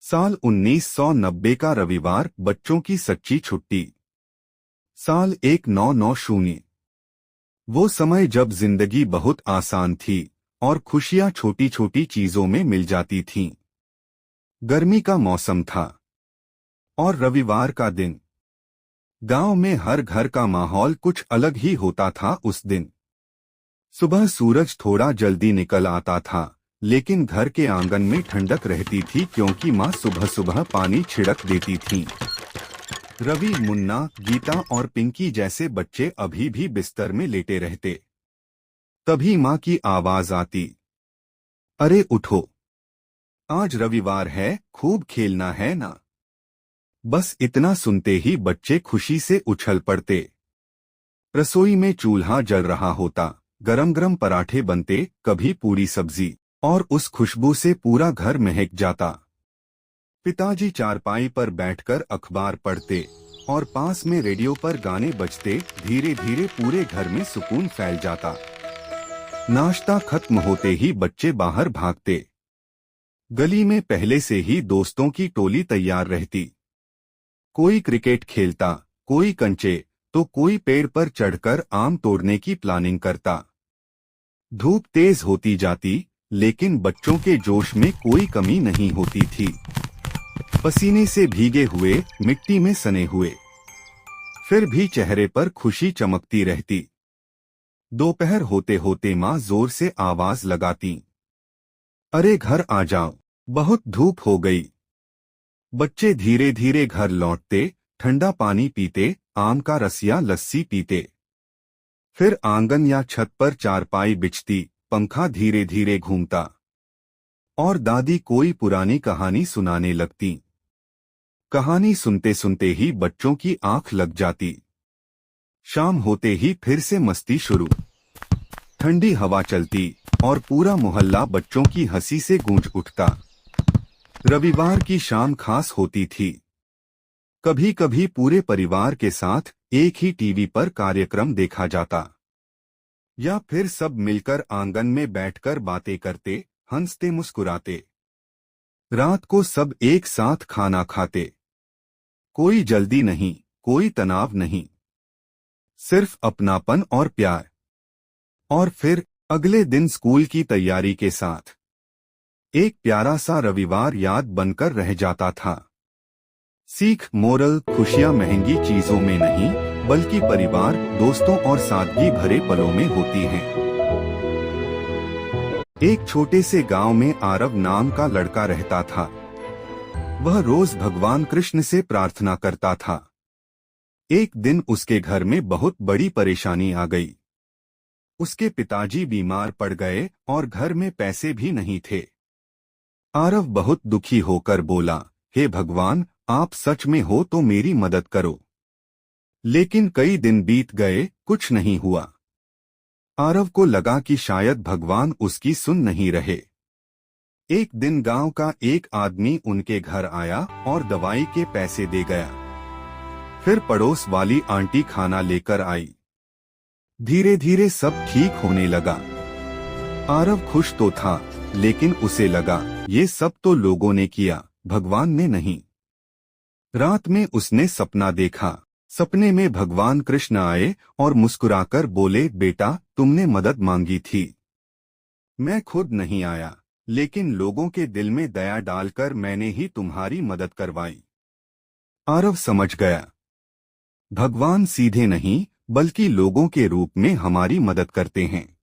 साल 1990 का रविवार, बच्चों की सच्ची छुट्टी। साल 1990। वो समय जब जिंदगी बहुत आसान थी और खुशियां छोटी छोटी चीजों में मिल जाती थीं। गर्मी का मौसम था और रविवार का दिन। गांव में हर घर का माहौल कुछ अलग ही होता था उस दिन। सुबह सूरज थोड़ा जल्दी निकल आता था, लेकिन घर के आंगन में ठंडक रहती थी क्योंकि माँ सुबह सुबह पानी छिड़क देती थी। रवि, मुन्ना, गीता और पिंकी जैसे बच्चे अभी भी बिस्तर में लेटे रहते। तभी माँ की आवाज आती, अरे उठो, आज रविवार है, खूब खेलना है ना। बस इतना सुनते ही बच्चे खुशी से उछल पड़ते। रसोई में चूल्हा जल रहा होता, गरम गरम पराठे बनते, कभी पूरी सब्जी, और उस खुशबू से पूरा घर महक जाता। पिताजी चारपाई पर बैठकर अखबार पढ़ते और पास में रेडियो पर गाने बजते। धीरे धीरे पूरे घर में सुकून फैल जाता। नाश्ता खत्म होते ही बच्चे बाहर भागते। गली में पहले से ही दोस्तों की टोली तैयार रहती। कोई क्रिकेट खेलता, कोई कंचे, तो कोई पेड़ पर चढ़कर आम तोड़ने की प्लानिंग करता। धूप तेज होती जाती, लेकिन बच्चों के जोश में कोई कमी नहीं होती थी। पसीने से भीगे हुए, मिट्टी में सने हुए, फिर भी चेहरे पर खुशी चमकती रहती। दोपहर होते होते माँ जोर से आवाज लगाती, अरे घर आ जाओ, बहुत धूप हो गई। बच्चे धीरे धीरे घर लौटते, ठंडा पानी पीते, आम का रस या लस्सी पीते। फिर आंगन या छत पर चारपाई बिछती, पंखा धीरे धीरे घूमता और दादी कोई पुरानी कहानी सुनाने लगती। कहानी सुनते सुनते ही बच्चों की आंख लग जाती। शाम होते ही फिर से मस्ती शुरू। ठंडी हवा चलती और पूरा मोहल्ला बच्चों की हंसी से गूंज उठता। रविवार की शाम खास होती थी। कभी कभी पूरे परिवार के साथ एक ही टीवी पर कार्यक्रम देखा जाता, या फिर सब मिलकर आंगन में बैठकर बातें करते, हंसते मुस्कुराते। रात को सब एक साथ खाना खाते। कोई जल्दी नहीं, कोई तनाव नहीं, सिर्फ अपनापन और प्यार। और फिर अगले दिन स्कूल की तैयारी के साथ एक प्यारा सा रविवार याद बनकर रह जाता था। सीख, मोरल, खुशियां महंगी चीजों में नहीं, बल्कि परिवार, दोस्तों और सादगी भरे पलों में होती हैं। एक छोटे से गांव में आरव नाम का लड़का रहता था। वह रोज भगवान कृष्ण से प्रार्थना करता था। एक दिन उसके घर में बहुत बड़ी परेशानी आ गई। उसके पिताजी बीमार पड़ गए और घर में पैसे भी नहीं थे। आरव बहुत दुखी होकर बोला, हे भगवान, आप सच में हो तो मेरी मदद करो। लेकिन कई दिन बीत गए, कुछ नहीं हुआ। आरव को लगा कि शायद भगवान उसकी सुन नहीं रहे। एक दिन गांव का एक आदमी उनके घर आया और दवाई के पैसे दे गया। फिर पड़ोस वाली आंटी खाना लेकर आई। धीरे धीरे सब ठीक होने लगा। आरव खुश तो था, लेकिन उसे लगा ये सब तो लोगों ने किया, भगवान ने नहीं। रात में उसने सपना देखा। सपने में भगवान कृष्ण आए और मुस्कुराकर बोले, बेटा, तुमने मदद मांगी थी। मैं खुद नहीं आया, लेकिन लोगों के दिल में दया डालकर मैंने ही तुम्हारी मदद करवाई। आरव समझ गया, भगवान सीधे नहीं, बल्कि लोगों के रूप में हमारी मदद करते हैं।